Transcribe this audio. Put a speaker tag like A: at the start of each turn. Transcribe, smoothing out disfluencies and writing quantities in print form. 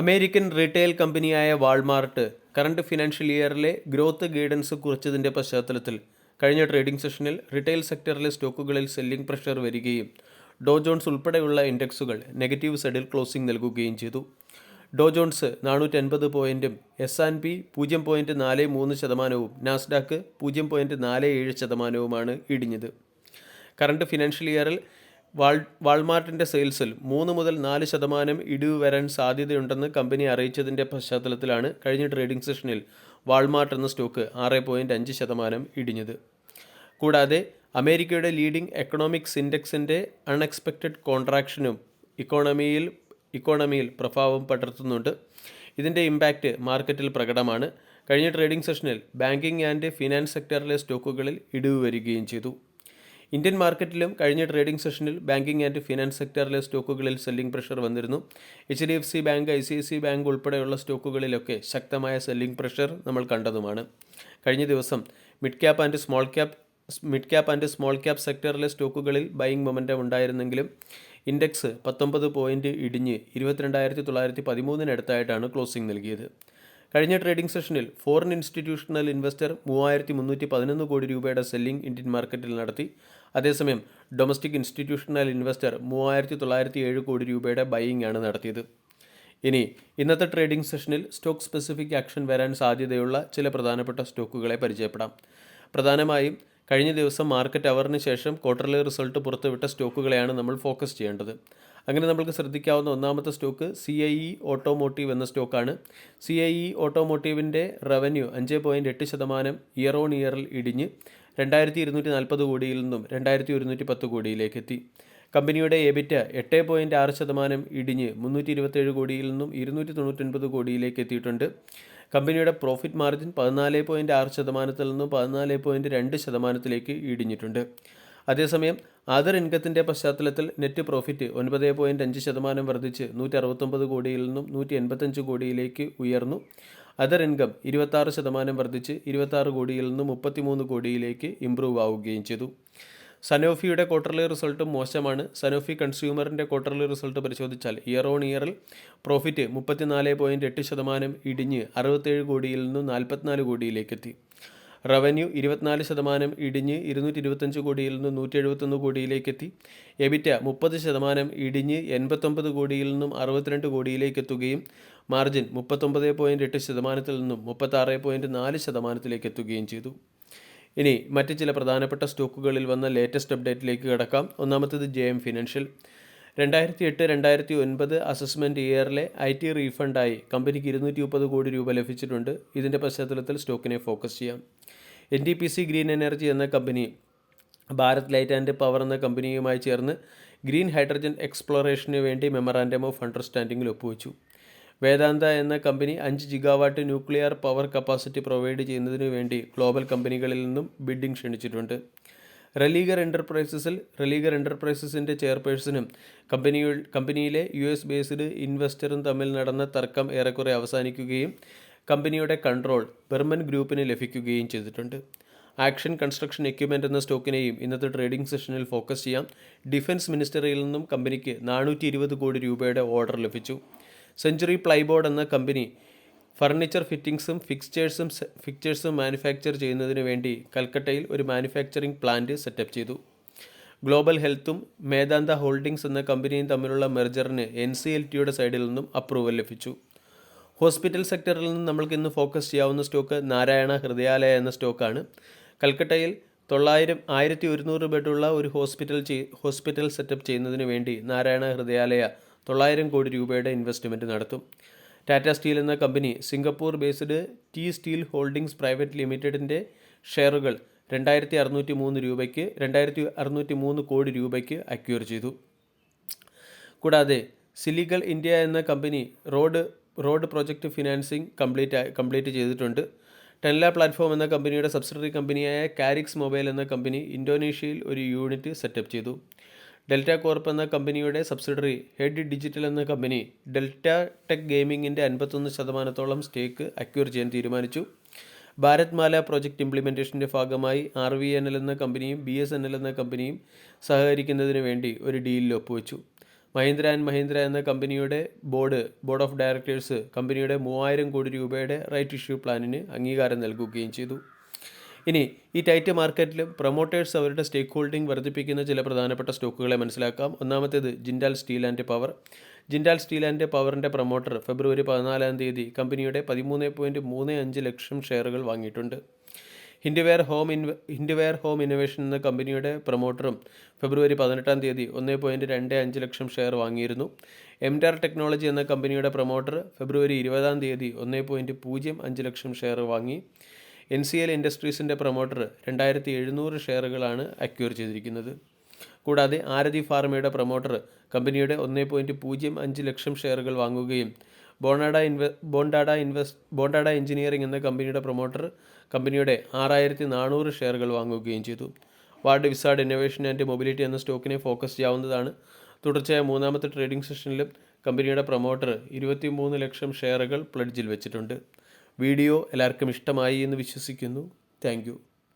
A: American retail കമ്പനിയായ Walmart current financial ഇയറിലെ growth guidance കുറിച്ചതിൻ്റെ പശ്ചാത്തലത്തിൽ കഴിഞ്ഞ ട്രേഡിംഗ് സെഷനിൽ റീറ്റെയിൽ സെക്ടറിലെ സ്റ്റോക്കുകളിൽ സെല്ലിംഗ് പ്രഷർ വരികയും ഡോ ജോൺസ് ഉൾപ്പെടെയുള്ള ഇൻഡെക്സുകൾ നെഗറ്റീവ് സൈഡിൽ ക്ലോസിംഗ് നൽകുകയും ചെയ്തു. ഡോ ജോൺസ് 450 പോയിൻറ്റും S&P 0.43%, നാസ്ഡാക്ക് 0.47%മാണ് ഇടിഞ്ഞത്. കറണ്ട് ഫിനാൻഷ്യൽ ഇയറിൽ വാൾമാർട്ടിൻ്റെ സെയിൽസിൽ 3 മുതൽ 4% ഇടിവ് വരാൻ സാധ്യതയുണ്ടെന്ന് കമ്പനി അറിയിച്ചതിൻ്റെ പശ്ചാത്തലത്തിലാണ് കഴിഞ്ഞ ട്രേഡിംഗ് സെഷനിൽ വാൾമാർട്ട് എന്ന സ്റ്റോക്ക് 6.5% ഇടിഞ്ഞത്. കൂടാതെ അമേരിക്കയുടെ ലീഡിംഗ് എക്കണോമിക്സ് ഇൻഡെക്സിൻ്റെ അൺഎക്സ്പെക്റ്റഡ് കോൺട്രാക്ഷനും ഇക്കോണമിയിൽ പ്രഭാവം പടർത്തുന്നുണ്ട്. ഇതിൻ്റെ ഇമ്പാക്റ്റ് മാർക്കറ്റിൽ പ്രകടമാണ്. കഴിഞ്ഞ ട്രേഡിംഗ് സെഷനിൽ ബാങ്കിംഗ് ആൻഡ് ഫിനാൻസ് സെക്ടറിലെ സ്റ്റോക്കുകളിൽ ഇടിവ് വരികയും ചെയ്തു. ഇന്ത്യൻ മാർക്കറ്റിലും കഴിഞ്ഞ ട്രേഡിംഗ് സെഷനിൽ ബാങ്കിംഗ് ആൻഡ് ഫിനാൻസ് സെക്ടറിലെ സ്റ്റോക്കുകളിൽ സെല്ലിംഗ് പ്രഷർ വന്നിരുന്നു. HDFC ബാങ്ക്, ICICI ബാങ്ക് ഉൾപ്പെടെയുള്ള സ്റ്റോക്കുകളിലൊക്കെ ശക്തമായ സെല്ലിംഗ് പ്രഷർ നമ്മൾ കണ്ടതുമാണ്. കഴിഞ്ഞ ദിവസം mid cap and small cap സെക്ടറിലെ സ്റ്റോക്കുകളിൽ ബൈയിങ് മൊമെൻറ്റം ഉണ്ടായിരുന്നെങ്കിലും ഇൻഡെക്സ് 19 പോയിൻറ്റ് ഇടിഞ്ഞ് 22,913 ക്ലോസിംഗ് നൽകിയത്. കഴിഞ്ഞ ട്രേഡിംഗ് സെഷനിൽ ഫോറിൻ ഇൻസ്റ്റിറ്റ്യൂഷണൽ ഇൻവെസ്റ്റർ 3,311 കോടി രൂപയുടെ സെല്ലിംഗ് ഇന്ത്യൻ മാർക്കറ്റിൽ നടത്തി. അതേസമയം ഡൊമസ്റ്റിക് ഇൻസ്റ്റിറ്റ്യൂഷണൽ ഇൻവെസ്റ്റർ 3,907 കോടി രൂപയുടെ ബൈയിങ് ആണ് നടത്തിയത്. ഇനി ഇന്നത്തെ ട്രേഡിംഗ് സെഷനിൽ സ്റ്റോക്ക് സ്പെസിഫിക് ആക്ഷൻ വരാൻ സാധ്യതയുള്ള ചില പ്രധാനപ്പെട്ട സ്റ്റോക്കുകളെ പരിചയപ്പെടാം. പ്രധാനമായും കഴിഞ്ഞ ദിവസം മാർക്കറ്റ് അവറിന് ശേഷം ക്വാർട്ടർലി റിസൾട്ട് പുറത്തുവിട്ട സ്റ്റോക്കുകളെയാണ് നമ്മൾ ഫോക്കസ് ചെയ്യേണ്ടത്. അങ്ങനെ നമുക്ക് ശ്രദ്ധിക്കാവുന്ന ഒന്നാമത്തെ സ്റ്റോക്ക് CIE ഓട്ടോമോട്ടീവ് എന്ന സ്റ്റോക്കാണ്. CIE ഓട്ടോമോട്ടീവിൻ്റെ റവന്യൂ 5.8% ഇയർ ഓൺ ഇയറിൽ ഇടിഞ്ഞ് 2,240 കോടിയിൽ നിന്നും 2,110 കോടിയിലേക്ക് എത്തി. കമ്പനിയുടെ EBITDA 8.6% ഇടിഞ്ഞ് 327 കോടിയിൽ നിന്നും 299 കോടിയിലേക്ക് എത്തിയിട്ടുണ്ട്. കമ്പനിയുടെ പ്രോഫിറ്റ് മാർജിൻ 14.6%-ൽ നിന്നും 14.2%-ലേക്ക് ഇടിഞ്ഞിട്ടുണ്ട്. അതേസമയം അതർ ഇൻകത്തിൻ്റെ പശ്ചാത്തലത്തിൽ നെറ്റ് പ്രോഫിറ്റ് 9.5% വർദ്ധിച്ച് 169 കോടിയിൽ നിന്നും 185 കോടിയിലേക്ക് ഉയർന്നു. അതർ ഇൻകം 26% വർദ്ധിച്ച് 26 കോടിയിൽ നിന്നും 33 കോടിയിലേക്ക് ഇംപ്രൂവ് ആവുകയും ചെയ്തു. സനോഫിയുടെ ക്വാർട്ടർലി റിസൾട്ടും മോശമാണ്. സനോഫി കൺസ്യൂമറിൻ്റെ ക്വാർട്ടർലി റിസൾട്ട് പരിശോധിച്ചാൽ ഇയർ ഓൺ ഇയറിൽ പ്രോഫിറ്റ് 34.8% ഇടിഞ്ഞ് 67 കോടിയിൽ നിന്നും 44 കോടിയിലേക്ക് എത്തി. റവന്യൂ 24% ഇടിഞ്ഞ് 225 കോടിയിൽ നിന്നും 171 കോടിയിലേക്ക് എത്തി. EBITDA 30% ഇടിഞ്ഞ് 89 കോടിയിൽ നിന്നും 62 കോടിയിലേക്ക് എത്തുകയും മാർജിൻ 39.8%-ൽ നിന്നും 36.4%-ലേക്ക് എത്തുകയും ചെയ്തു. ഇനി മറ്റ് ചില പ്രധാനപ്പെട്ട സ്റ്റോക്കുകളിൽ വന്ന ലേറ്റസ്റ്റ് അപ്ഡേറ്റിലേക്ക് കിടക്കാം. ഒന്നാമത്തേത് JM ഫിനാൻഷ്യൽ. 2008-2009 അസസ്മെൻറ്റ് ഇയറിലെ IT റീഫണ്ടായി കമ്പനിക്ക് 230 കോടി രൂപ ലഭിച്ചിട്ടുണ്ട്. ഇതിൻ്റെ പശ്ചാത്തലത്തിൽ സ്റ്റോക്കിനെ ഫോക്കസ് ചെയ്യാം. NTPC ഗ്രീൻ എനർജി എന്ന company Bharat light and power എന്ന കമ്പനിയുമായി ചേർന്ന് ഗ്രീൻ ഹൈഡ്രജൻ എക്സ്പ്ലോറേഷന് വേണ്ടി മെമ്മറാൻഡം ഓഫ് അണ്ടർസ്റ്റാൻഡിങ്ങിൽ ഒപ്പുവെച്ചു. വേദാന്ത എന്ന company 5 gigawatt nuclear power capacity provide ചെയ്യുന്നതിനു വേണ്ടി ഗ്ലോബൽ കമ്പനികളിൽ നിന്നും ബിഡിംഗ് ക്ഷണിച്ചിട്ടുണ്ട്. റലീഗർ എൻ്റർപ്രൈസസിൻ്റെ ചെയർപേഴ്സണും കമ്പനിയിലെ US ബേസ്ഡ് ഇൻവെസ്റ്ററും തമ്മിൽ നടന്ന തർക്കം ഏറെക്കുറെ അവസാനിക്കുകയും കമ്പനിയുടെ കൺട്രോൾ ബർമൻ ഗ്രൂപ്പിന് ലഭിക്കുകയും ചെയ്തിട്ടുണ്ട്. ആക്ഷൻ കൺസ്ട്രക്ഷൻ എക്യുപ്മെൻ്റ് എന്ന സ്റ്റോക്കിനെയും ഇന്നത്തെ ട്രേഡിംഗ് സെഷനിൽ ഫോക്കസ് ചെയ്യാം. ഡിഫൻസ് മിനിസ്റ്ററിയിൽ നിന്നും കമ്പനിക്ക് 420 കോടി രൂപയുടെ ഓർഡർ ലഭിച്ചു. സെഞ്ചുറി പ്ലൈബോർഡ് എന്ന കമ്പനി ഫർണിച്ചർ ഫിറ്റിംഗ്സും ഫിക്ചേഴ്സും മാനുഫാക്ചർ ചെയ്യുന്നതിന് വേണ്ടി കൽക്കട്ടയിൽ ഒരു മാനുഫാക്ചറിംഗ് പ്ലാന്റ് സെറ്റപ്പ് ചെയ്തു. ഗ്ലോബൽ ഹെൽത്തും മേദാന്ത ഹോൾഡിംഗ്സ് എന്ന കമ്പനിയും തമ്മിലുള്ള മെർജറിന് NCLTയുടെ സൈഡിൽ നിന്നും അപ്രൂവൽ ലഭിച്ചു. ഹോസ്പിറ്റൽ സെക്ടറിൽ നിന്ന് നമ്മൾക്ക് ഇന്ന് ഫോക്കസ് ചെയ്യാവുന്ന സ്റ്റോക്ക് നാരായണ ഹൃദയാലയ എന്ന സ്റ്റോക്കാണ്. കൽക്കട്ടയിൽ 1,100 ബെഡുള്ള ഒരു ഹോസ്പിറ്റൽ സെറ്റപ്പ് ചെയ്യുന്നതിന് വേണ്ടി നാരായണ ഹൃദയാലയ 900 കോടി രൂപയുടെ ഇൻവെസ്റ്റ്മെൻറ്റ് നടത്തും. ടാറ്റ സ്റ്റീൽ എന്ന company Singapore based T steel holdings private ലിമിറ്റഡിൻ്റെ ഷെയറുകൾ 2,603 കോടി രൂപയ്ക്ക് അക്വയർ ചെയ്തു. കൂടാതെ സിലിഗൽ ഇന്ത്യ എന്ന company road project financing complete ചെയ്തിട്ടുണ്ട്. ടെൻല പ്ലാറ്റ്ഫോം എന്ന കമ്പനിയുടെ സബ്സിഡറി കമ്പനിയായ കാരിക്സ് മൊബൈൽ എന്ന കമ്പനി ഇന്തോനേഷ്യയിൽ ഒരു യൂണിറ്റ് സെറ്റപ്പ് ചെയ്തു. ഡെൽറ്റ കോർപ്പ് എന്ന കമ്പനിയുടെ സബ്സിഡറി ഹെഡ് ഡിജിറ്റൽ എന്ന കമ്പനി ഡെൽറ്റ ടെക് ഗെയിമിങ്ങിൻ്റെ 51% സ്റ്റേക്ക് അക്വയർ ചെയ്യാൻ തീരുമാനിച്ചു. ഭാരത് മാല പ്രോജക്റ്റ് ഇംപ്ലിമെൻറ്റേഷൻ്റെ ഭാഗമായി RVNL എന്ന കമ്പനിയും BSNL എന്ന കമ്പനിയും സഹകരിക്കുന്നതിന് വേണ്ടി ഒരു ഡീലിൽ ഒപ്പുവെച്ചു. മഹീന്ദ്ര ആൻഡ് മഹീന്ദ്ര എന്ന കമ്പനിയുടെ ബോർഡ് ഓഫ് ഡയറക്ടേഴ്സ് കമ്പനിയുടെ 3000 കോടി രൂപയുടെ റൈറ്റ് ഇഷ്യൂ പ്ലാനിന് അംഗീകാരം നൽകുകയും ചെയ്തു. ഇനി ഈ ടൈറ്റ് മാർക്കറ്റിൽ പ്രൊമോട്ടേഴ്സ് അവരുടെ സ്റ്റേക്ക് ഹോൾഡിംഗ് വർദ്ധിപ്പിക്കുന്ന ചില പ്രധാനപ്പെട്ട സ്റ്റോക്കുകളെ മനസ്സിലാക്കാം. ഒന്നാമത്തേത് Jindal steel and power. Jindal steel and പവറിൻ്റെ പ്രൊമോട്ടർ ഫെബ്രുവരി 14 കമ്പനിയുടെ 13.35 ലക്ഷം ഷെയറുകൾ വാങ്ങിയിട്ടുണ്ട്. ഹിൻഡ്വെയർ ഹോം ഇന്നോവേഷൻ എന്ന കമ്പനിയുടെ പ്രൊമോട്ടറും ഫെബ്രുവരി 18 1.25 ലക്ഷം ഷെയർ വാങ്ങിയിരുന്നു. എംഡാർ ടെക്നോളജി എന്ന കമ്പനിയുടെ പ്രൊമോട്ടർ ഫെബ്രുവരി 20 1.05 ലക്ഷം ഷെയർ വാങ്ങി. NCL ഇൻഡസ്ട്രീസിൻ്റെ പ്രൊമോട്ടർ 2700 ഷെയറുകളാണ് അക്വയർ ചെയ്തിരിക്കുന്നത്. കൂടാതെ ആരതി ഫാർമയുടെ പ്രൊമോട്ടർ കമ്പനിയുടെ 1.05 ലക്ഷം ഷെയറുകൾ വാങ്ങുകയും ബോണ്ടാഡ എഞ്ചിനീയറിംഗ് എന്ന കമ്പനിയുടെ പ്രൊമോട്ടർ കമ്പനിയുടെ 6400 ഷെയറുകൾ വാങ്ങുകയും ചെയ്തു. Ward wizard innovation and mobility എന്ന സ്റ്റോക്കിനെ ഫോക്കസ് ചെയ്യാവുന്നതാണ്. തുടർച്ചയായ മൂന്നാമത്തെ ട്രേഡിംഗ് സെഷനിലും കമ്പനിയുടെ പ്രൊമോട്ടർ 23 ലക്ഷം ഷെയറുകൾ പ്ലഡ്ജിൽ വെച്ചിട്ടുണ്ട്. വീഡിയോ എല്ലാവർക്കും ഇഷ്ടമായി എന്ന് വിശ്വസിക്കുന്നു. Thank you.